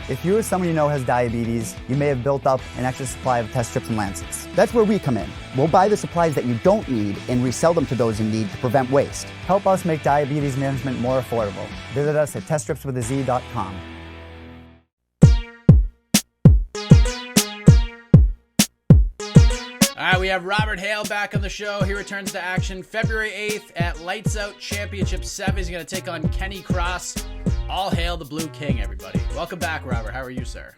If you or someone you know has diabetes, you may have built up an extra supply of test strips and lancets. That's where we come in. We'll buy the supplies that you don't need and resell them to those in need to prevent waste. Help us make diabetes management more affordable. Visit us at teststripswithaz.com. All right, we have Robert Hale back on the show. He returns to action February 8th at Lights Out Championship 7. He's going to take on Kenny Cross. All hail the Blue King, everybody. Welcome back, Robert. How are you, sir?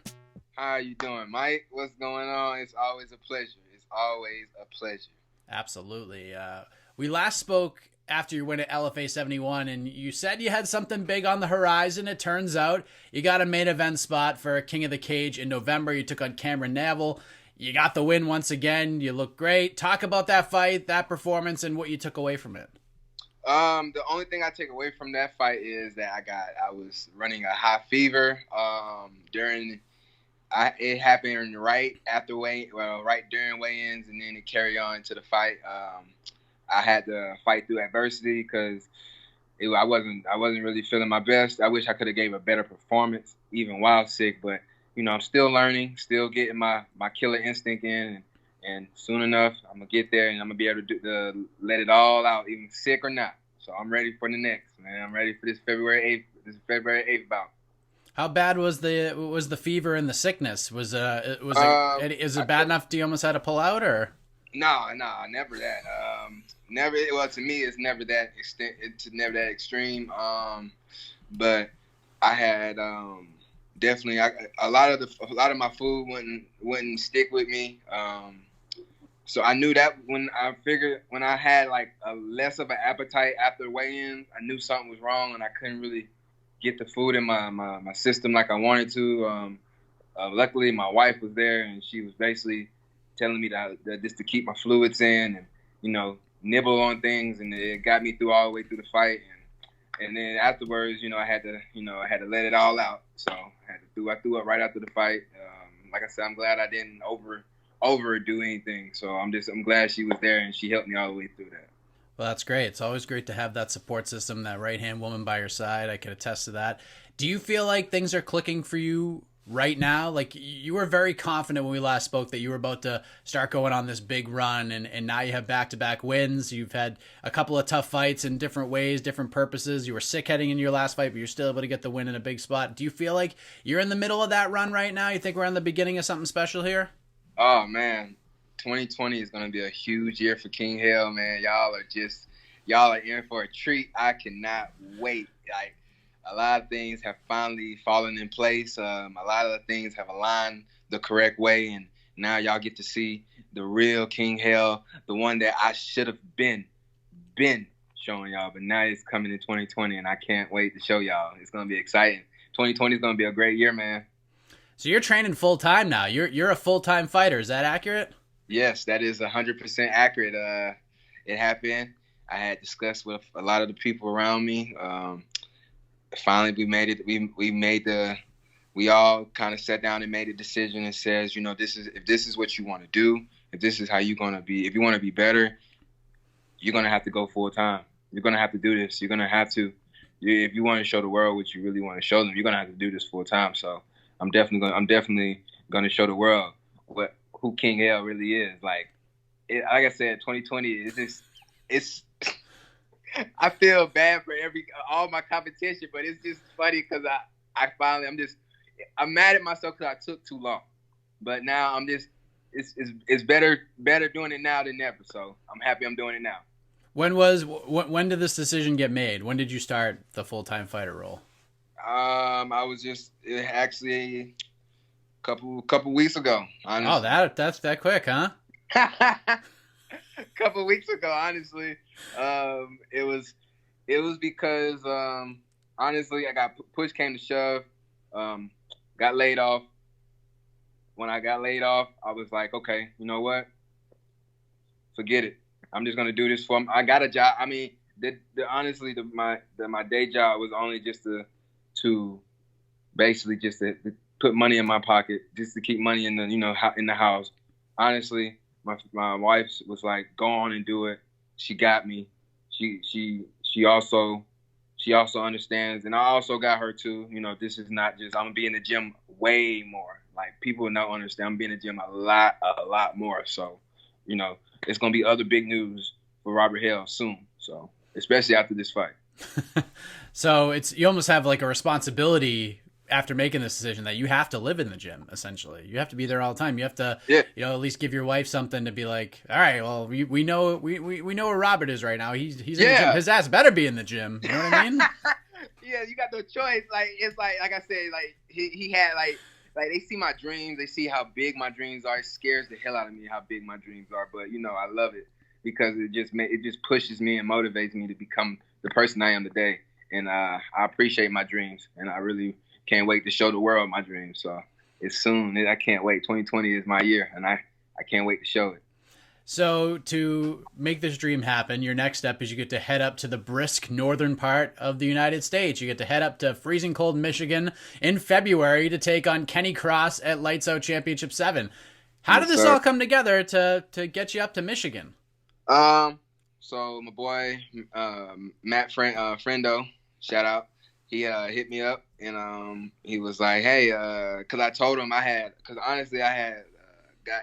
How are you doing, Mike? What's going on? It's always a pleasure. It's always a pleasure. Absolutely. We last spoke after your win at LFA 71, and you said you had something big on the horizon. It turns out you got a main event spot for King of the Cage in November. You took on Cameron Neville. You got the win once again. You look great. Talk about that fight, that performance, and what you took away from it. The only thing I take away from that fight is that I was running a high fever it happened right during weigh-ins, and then it carried on to the fight. I had to fight through adversity because I wasn't really feeling my best. I wish I could have gave a better performance even while sick, but I'm still learning, still getting my killer instinct in, and soon enough I'm gonna get there and I'm gonna be able to let it all out, even sick or not. So I'm ready for the next, man. I'm ready for this February 8th bout. How bad was the fever and the sickness? Is it bad enough you almost had to pull out, or? No, never that. Never. Well, to me, it's never that extent. It's never that extreme. But I had definitely a lot of my food wouldn't stick with me. So I knew that when I had like a less of an appetite after weigh-in, I knew something was wrong and I couldn't really get the food in my system like I wanted to. Luckily, my wife was there and she was basically telling me that just to keep my fluids in and nibble on things, and it got me through all the way through the fight. And then afterwards, I had to let it all out. So I threw up right after the fight. Like I said, I'm glad I didn't overdo anything. So I'm glad she was there and she helped me all the way through that. Well, that's great. It's always great to have that support system, that right-hand woman by your side. I can attest to that. Do you feel like things are clicking for you right now? Like, you were very confident when we last spoke that you were about to start going on this big run, and now you have back-to-back wins. You've had a couple of tough fights in different ways, different purposes. You were sick heading into your last fight, but you're still able to get the win in a big spot. Do you feel like you're in the middle of that run right now? You think we're on the beginning of something special here? Oh, man. 2020 is going to be a huge year for King Hale, man. Y'all are in for a treat. I cannot wait. Like, a lot of things have finally fallen in place. A lot of the things have aligned the correct way, and now y'all get to see the real King Hale, the one that I should have been showing y'all. But now it's coming in 2020, and I can't wait to show y'all. It's going to be exciting. 2020 is going to be a great year, man. So you're training full-time now. You're a full-time fighter. Is that accurate? Yes, that is 100% accurate. It happened. I had discussed with a lot of the people around me. Finally, we made it. We all kind of sat down and made a decision and says, if this is what you want to do, if this is how you're going to be, if you want to be better, you're going to have to go full time. You're going to have to do this. You're going to have to, if you want to show the world what you really want to show them, you're going to have to do this full time. So I'm definitely going to show the world who King Hale really is. Like I said, 2020 it's I feel bad for all my competition, but it's just funny because I'm mad at myself because I took too long. But now it's better doing it now than never. So I'm happy I'm doing it now. When did this decision get made? When did you start the full-time fighter role? I was actually a couple weeks ago. Honestly. Oh, that's that quick, huh? A couple of weeks ago, honestly. It was because honestly, I got push came to shove. Got laid off. When I got laid off, I was like, okay, you know what? Forget it. I'm just gonna do this for. I got a job. I mean, honestly, my day job was only just to basically just to put money in my pocket, just to keep money in the house. Honestly, my wife was like, go on and do it. She got me. She also understands, and I also got her too. This is not just I'm gonna be in the gym way more. Like, people don't understand. I'm being in the gym a lot more. So, you know, it's gonna be other big news for Robert Hale soon. So, especially after this fight. So you almost have like a responsibility after making this decision that you have to live in the gym. Essentially, you have to be there all the time. You have to, at least give your wife something to be like, all right, well, we know where Robert is right now. He's in the gym. His ass better be in the gym. You know what I mean? Yeah, you got no choice. Like, it's like I said, like he had like they see my dreams, they see how big my dreams are. It scares the hell out of me how big my dreams are, but I love it because it just pushes me and motivates me to become the person I am today. And I appreciate my dreams, and I really can't wait to show the world my dreams. So it's soon. I can't wait. 2020 is my year, and I can't wait to show it. So to make this dream happen, your next step is you get to head up to the brisk northern part of the United States. You get to head up to freezing cold Michigan in February to take on Kenny Cross at Lights Out Championship 7. How did this all come together to get you up to Michigan? So my boy Matt Friendo, shout out. He hit me up, and he was like, "Hey," because I told him because honestly I had got.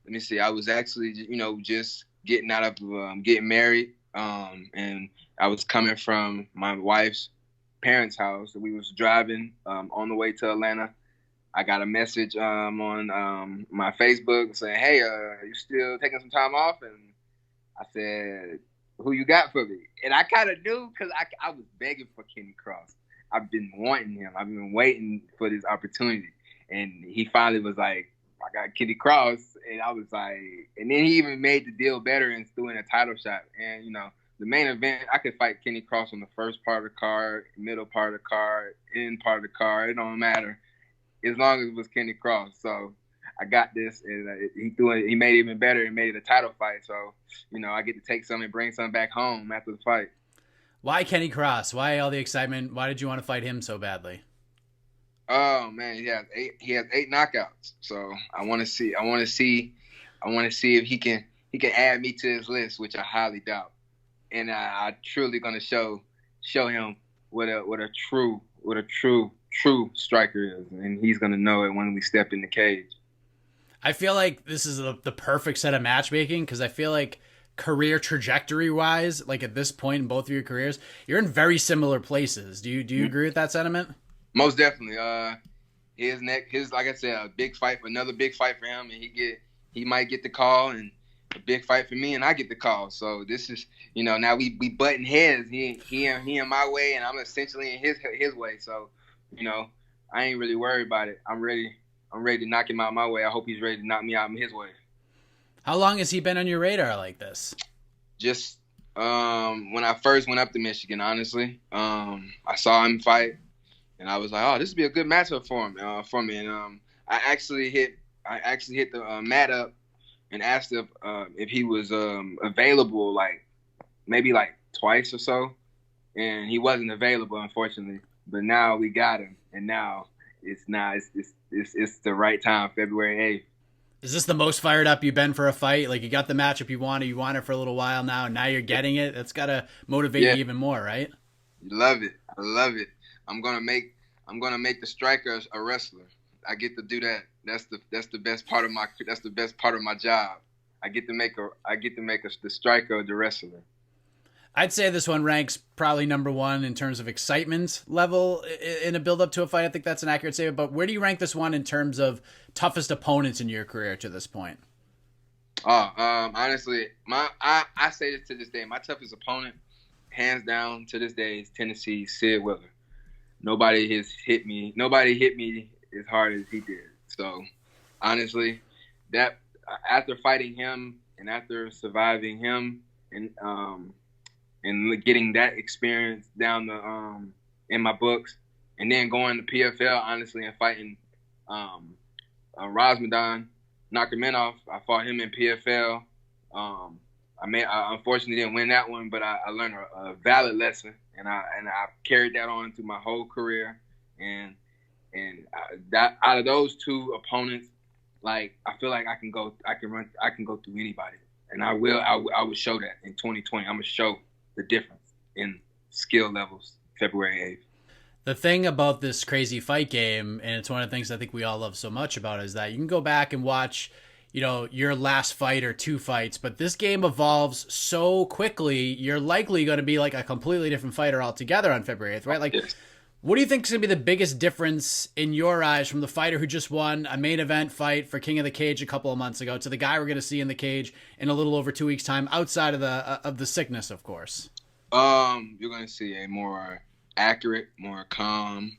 Let me see. I was actually, just getting out of getting married, and I was coming from my wife's parents' house. We was driving on the way to Atlanta. I got a message on my Facebook saying, "Hey, you still taking some time off?" And I said, "Who you got for me?" And I kind of knew because I was begging for Kenny Cross. I've been wanting him. I've been waiting for this opportunity, and he finally was like, "I got Kenny Cross," and I was like, and then he even made the deal better and threw in a title shot. And the main event, I could fight Kenny Cross on the first part of the card, middle part of the card, end part of the card. It don't matter as long as it was Kenny Cross. So I got this, and he made it even better and made it a title fight. So I get to take some and bring some back home after the fight. Why Kenny Cross? Why all the excitement? Why did you want to fight him so badly? Oh man, he has 8 knockouts. So I want to see if he can add me to his list, which I highly doubt. And I truly gonna show him what a true striker is, and he's gonna know it when we step in the cage. I feel like this is the perfect set of matchmaking because I feel like career trajectory wise, like at this point in both of your careers, you're in very similar places. Do you agree with that sentiment? Most definitely. His like I said, another big fight for him, and he might get the call, and a big fight for me, and I get the call. So this is, now we butting heads. He in my way, and I'm essentially in his way. So, I ain't really worried about it. I'm ready to knock him out my way. I hope he's ready to knock me out in his way. How long has he been on your radar like this? Just when I first went up to Michigan, honestly, I saw him fight. And I was like, "Oh, this would be a good matchup for me." And I actually hit the Matt up and asked if he was available, like maybe like twice or so, and he wasn't available, unfortunately. But now we got him, and now it's the right time, February 8th. Is this the most fired up you've been for a fight? Like you got the matchup you want it for a little while now, and now you're getting it. That's gotta motivate you even more, right? You love it. I love it. I'm gonna make the striker a wrestler. I get to do that. That's the best part of my job. I get to make the striker the wrestler. I'd say this one ranks probably number one in terms of excitement level in a build up to a fight. I think that's an accurate statement. But where do you rank this one in terms of toughest opponents in your career to this point? Honestly, I say this to this day. My toughest opponent, hands down to this day, is Tennessee's Sid Willer. Nobody hit me as hard as he did. So, honestly, that after fighting him and after surviving him and getting that experience down in my books, and then going to PFL, honestly, and fighting Rosmadan Nurmagomedov. I fought him in PFL. I unfortunately didn't win that one, but I learned a valid lesson, and I carried that on through my whole career. And that out of those two opponents, like I feel like I can go through anybody, and I will show that in 2020. I'm gonna show the difference in skill levels February 8th. The thing about this crazy fight game, and it's one of the things I think we all love so much about it, is that you can go back and watch, your last fight or two fights, but this game evolves so quickly, you're likely going to be like a completely different fighter altogether on February 8th, right? Like, Yes. what do you think is going to be the biggest difference in your eyes from the fighter who just won a main event fight for King of the Cage a couple of months ago to the guy we're going to see in the cage in a little over 2 weeks' time, outside of the sickness, of course? You're gonna see a more accurate, more calm,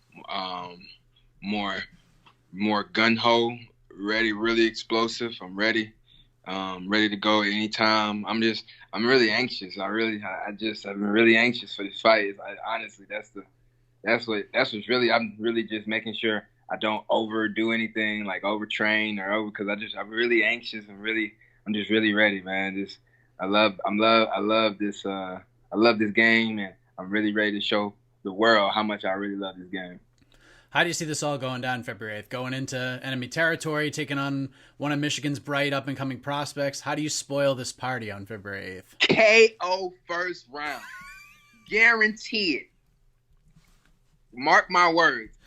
more gun ho, ready, really explosive. I'm ready, ready to go at any time. I'm really anxious. I'm really anxious for this fight. Honestly, that's what's really. I'm really just making sure I don't overdo anything, like overtrain or over, because I'm really anxious and I'm just really ready, man. I love this. I love this game, and I'm really ready to show the world how much I really love this game. How do you see this all going down February 8th? Going into enemy territory, taking on one of Michigan's bright up-and-coming prospects. How do you spoil this party on February 8th? KO first round. Guaranteed. Mark my words.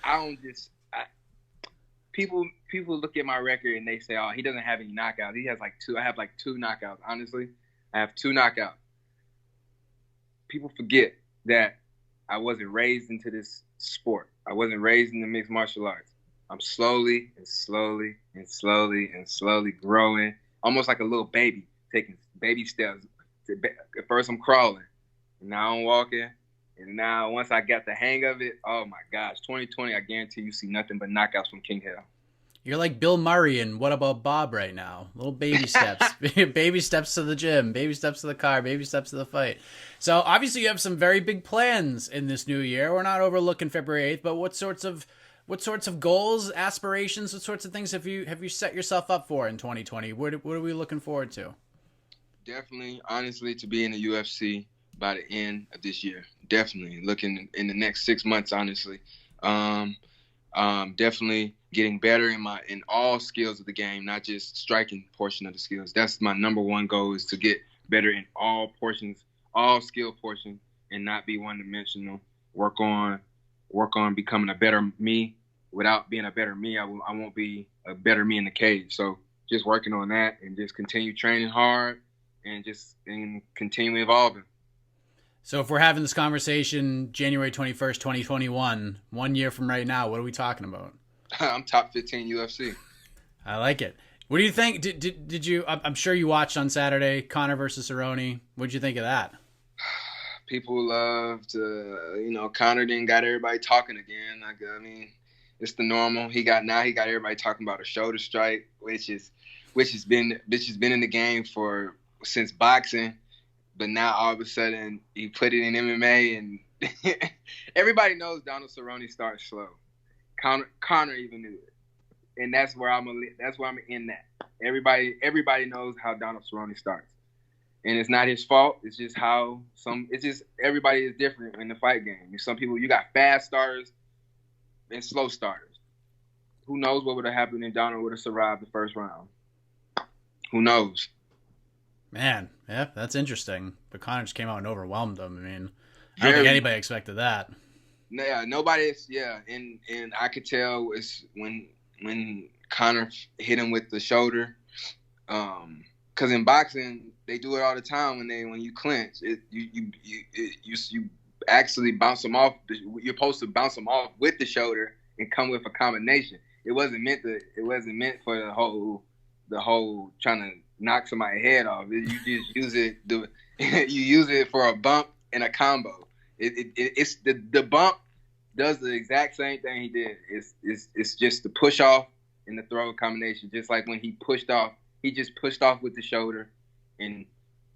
People look at my record and they say, oh, he doesn't have any knockouts. He has like two. I have like two knockouts. Honestly, I have two knockouts. People forget that I wasn't raised into this sport. I wasn't raised in the mixed martial arts. I'm slowly growing, almost like a little baby, taking baby steps. At first I'm crawling, and now I'm walking, and now once I got the hang of it, oh my gosh, 2020, I guarantee you see nothing but knockouts from King Hale. You're like Bill Murray and What About Bob right now. Little baby steps. Baby steps to the gym, baby steps to the car, baby steps to the fight. So obviously you have some very big plans in this new year. We're not overlooking February 8th, but what sorts of goals, aspirations, what sorts of things have you set yourself up for in 2020? What are we looking forward to? Definitely, honestly, to be in the UFC by the end of this year. Definitely looking in the next 6 months, honestly. Definitely getting better in all skills of the game, not just striking portion of the skills. That's my number one goal, is to get better in all portions, all skill portions, and not be one-dimensional. Work on becoming a better me. Without being a better me, I won't be a better me in the cage. So just working on that and just continue training hard and continue evolving. So if we're having this conversation January 21st, 2021, 1 year from right now, what are we talking about? I'm top 15 UFC. I like it. What do you think? Did you? I'm sure you watched on Saturday, Conor versus Cerrone. What'd you think of that? People loved, Conor didn't got everybody talking again. I mean, it's the normal. He got everybody talking about a shoulder strike, which has been in the game since boxing, but now all of a sudden he put it in MMA, and everybody knows Donald Cerrone starts slow. Conor even knew it, and that's where I'm in that. Everybody knows how Donald Cerrone starts, and it's not his fault. It's just everybody is different in the fight game. Some people, you got fast starters and slow starters. Who knows what would have happened if Donald would have survived the first round? Who knows? Man, yeah, that's interesting. But Conor just came out and overwhelmed him. I mean, I don't think anybody expected that. Yeah, and I could tell it's when Conor hit him with the shoulder, because in boxing they do it all the time when you clinch. You actually bounce them off. You're supposed to bounce them off with the shoulder and come with a combination. It wasn't meant for the whole trying to knock somebody's head off. You just use it. You use it for a bump and a combo. It's the bump does the exact same thing he did. It's just the push off and the throw combination. Just like when he pushed off, he just pushed off with the shoulder, and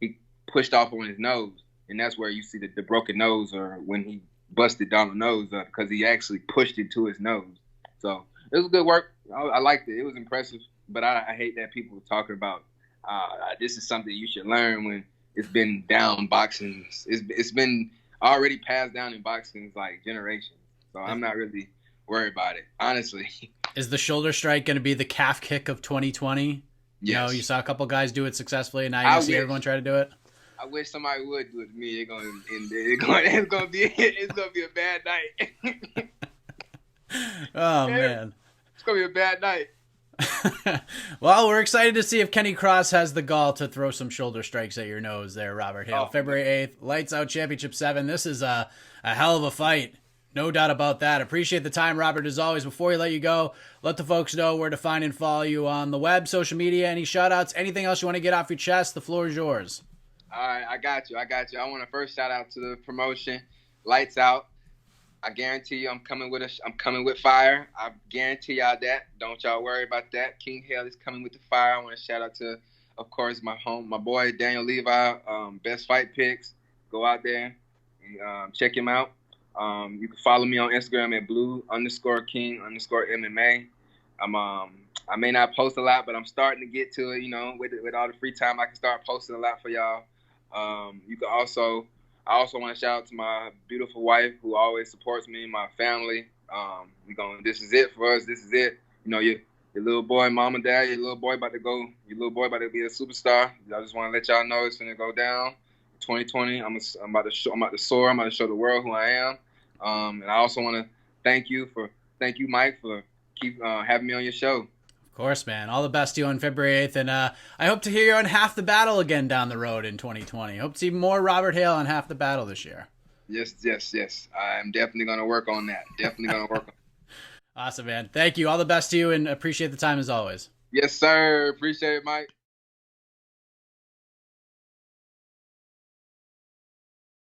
he pushed off on his nose, and that's where you see the broken nose, or when he busted Donald's nose up, because he actually pushed it to his nose. So it was good work. I liked it. It was impressive, but I hate that people are talking about this is something you should learn when it's been down boxing. It's been already passed down in boxing like generations. So I'm not really worried about it, honestly. Is the shoulder strike going to be the calf kick of 2020? Yes. You saw a couple guys do it successfully, and now you see everyone try to do it. I wish somebody would do it to me. It's gonna be a bad night. Oh man. It's gonna be a bad night. Well, we're excited to see if Kenny Cross has the gall to throw some shoulder strikes at your nose there, Robert Hale. February 8th, Lights Out Championship 7. This is a hell of a fight. No doubt about that. Appreciate the time, Robert, as always. Before we let you go, let the folks know where to find and follow you on the web, social media, any shout-outs, anything else you want to get off your chest. The floor is yours. All right, I got you. I want to first shout out to the promotion, Lights Out. I guarantee you, I'm coming with fire. I guarantee y'all that. Don't y'all worry about that. King Hale is coming with the fire. I want to shout out to, of course, my boy Daniel Levi, Best Fight Picks. Go out there and check him out. You can follow me on Instagram at blue_king_MMA. I may not post a lot, but I'm starting to get to it. You know, with all the free time, I can start posting a lot for y'all. I also want to shout out to my beautiful wife who always supports me and my family. This is it for us. This is it. You know, your little boy, mom and dad, your little boy about to be a superstar. I just want to let y'all know it's gonna go down. 2020, I'm about to soar. I'm about to show the world who I am. And I also want to thank you, Mike, for keep having me on your show. Of course, man. All the best to you on February 8th. And I hope to hear you on Half the Battle again down the road in 2020. Hope to see more Robert Hale on Half the Battle this year. Yes. I'm definitely going to work on that. Awesome, man. Thank you. All the best to you and appreciate the time as always. Yes, sir. Appreciate it, Mike.